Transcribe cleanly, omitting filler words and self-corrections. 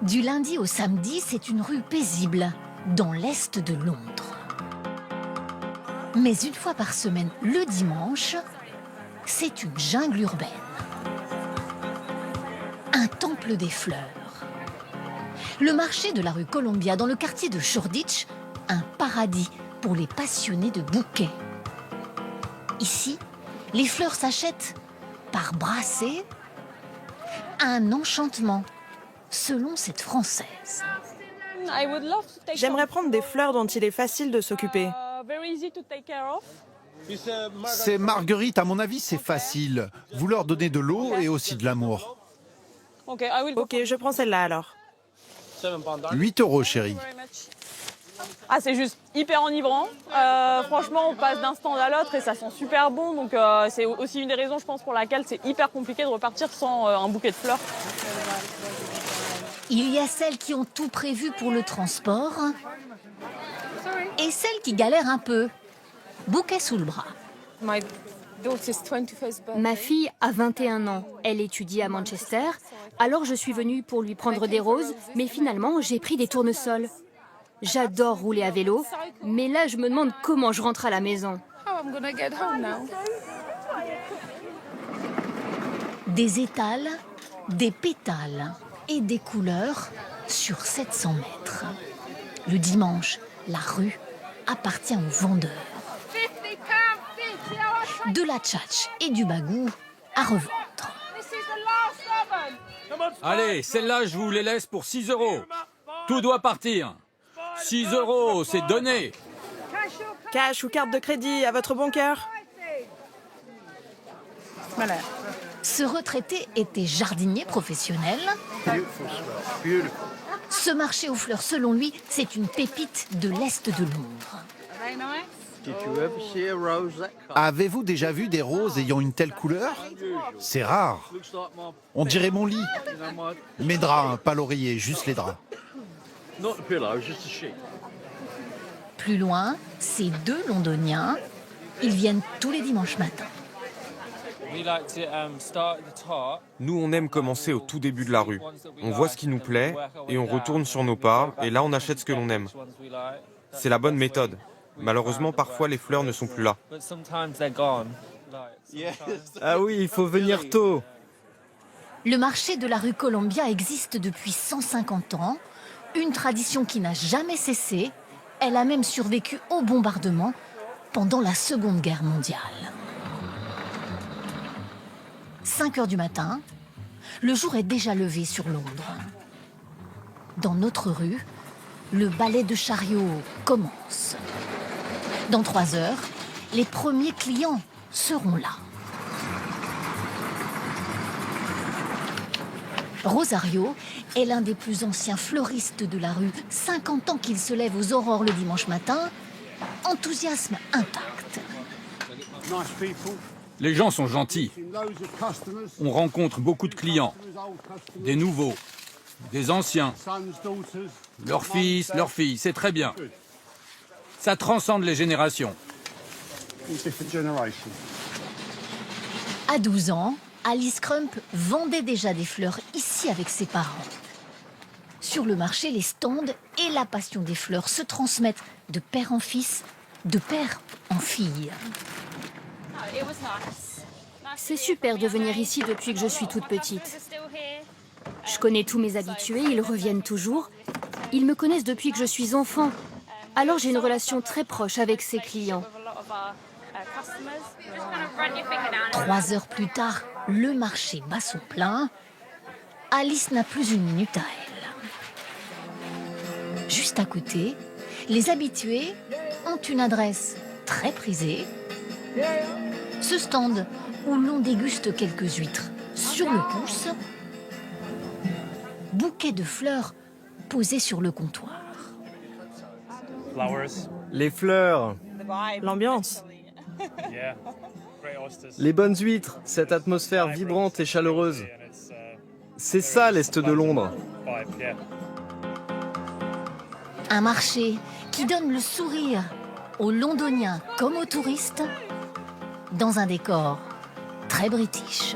Du lundi au samedi, c'est une rue paisible, dans l'est de Londres. Mais une fois par semaine, le dimanche, c'est une jungle urbaine. Un temple des fleurs. Le marché de la rue Columbia, dans le quartier de Shoreditch, un paradis pour les passionnés de bouquets. Ici, les fleurs s'achètent par brassée, un enchantement, selon cette Française. J'aimerais prendre des fleurs dont il est facile de s'occuper. Ces marguerites, à mon avis, c'est facile. Vous leur donnez de l'eau et aussi de l'amour. Ok, je prends celle-là alors. 8 € chérie. Ah, c'est juste hyper enivrant. Franchement, on passe d'un stand à l'autre et ça sent super bon. Donc c'est aussi une des raisons, je pense, pour laquelle c'est hyper compliqué de repartir sans un bouquet de fleurs. Il y a celles qui ont tout prévu pour le transport et celles qui galèrent un peu. Bouquet sous le bras. Ma fille a 21 ans. Elle étudie à Manchester. Alors je suis venue pour lui prendre des roses, mais finalement j'ai pris des tournesols. J'adore rouler à vélo, mais là je me demande comment je rentre à la maison. Des étals, des pétales et des couleurs sur 700 mètres. Le dimanche, la rue appartient aux vendeurs. De la tchatch et du bagou à revendre. Allez, celle-là, je vous les laisse pour 6 €. Tout doit partir. 6 €, c'est donné. Cash ou carte de crédit, à votre bon cœur. Voilà. Ce retraité était jardinier professionnel. Ce marché aux fleurs, selon lui, c'est une pépite de l'Est de Londres. Avez-vous déjà vu des roses ayant une telle couleur? C'est rare. On dirait mon lit. Mes draps, hein, pas l'oreiller, juste les draps. Plus loin, ces deux Londoniens, ils viennent tous les dimanches matins. Nous, on aime commencer au tout début de la rue. On voit ce qui nous plaît et on retourne sur nos pas et là on achète ce que l'on aime. C'est la bonne méthode. Malheureusement, parfois les fleurs ne sont plus là. Ah oui, il faut venir tôt. Le marché de la rue Columbia existe depuis 150 ans, une tradition qui n'a jamais cessé. Elle a même survécu au bombardement pendant la Seconde Guerre mondiale. 5 heures du matin, le jour est déjà levé sur Londres. Dans notre rue, le ballet de chariot commence. Dans 3 heures, les premiers clients seront là. Rosario est l'un des plus anciens fleuristes de la rue. 50 ans qu'il se lève aux aurores le dimanche matin. Enthousiasme intact. Les gens sont gentils. On rencontre beaucoup de clients. Des nouveaux, des anciens. Leurs fils, leurs filles, c'est très bien. Ça transcende les générations. À 12 ans, Alice Crump vendait déjà des fleurs ici avec ses parents. Sur le marché, les stands et la passion des fleurs se transmettent de père en fils, de père en fille. C'est super de venir ici depuis que je suis toute petite. Je connais tous mes habitués, ils reviennent toujours. Ils me connaissent depuis que je suis enfant. Alors j'ai une relation très proche avec ces clients. 3 heures plus tard, le marché bat son plein. Alice n'a plus une minute à elle. Juste à côté, les habitués ont une adresse très prisée. Ce stand où l'on déguste quelques huîtres sur le pouce. Bouquet de fleurs posés sur le comptoir. Les fleurs, L'ambiance. les bonnes huîtres, cette atmosphère vibrante et chaleureuse. C'est ça l'Est de Londres. Un marché qui donne le sourire aux Londoniens comme aux touristes dans un décor très british.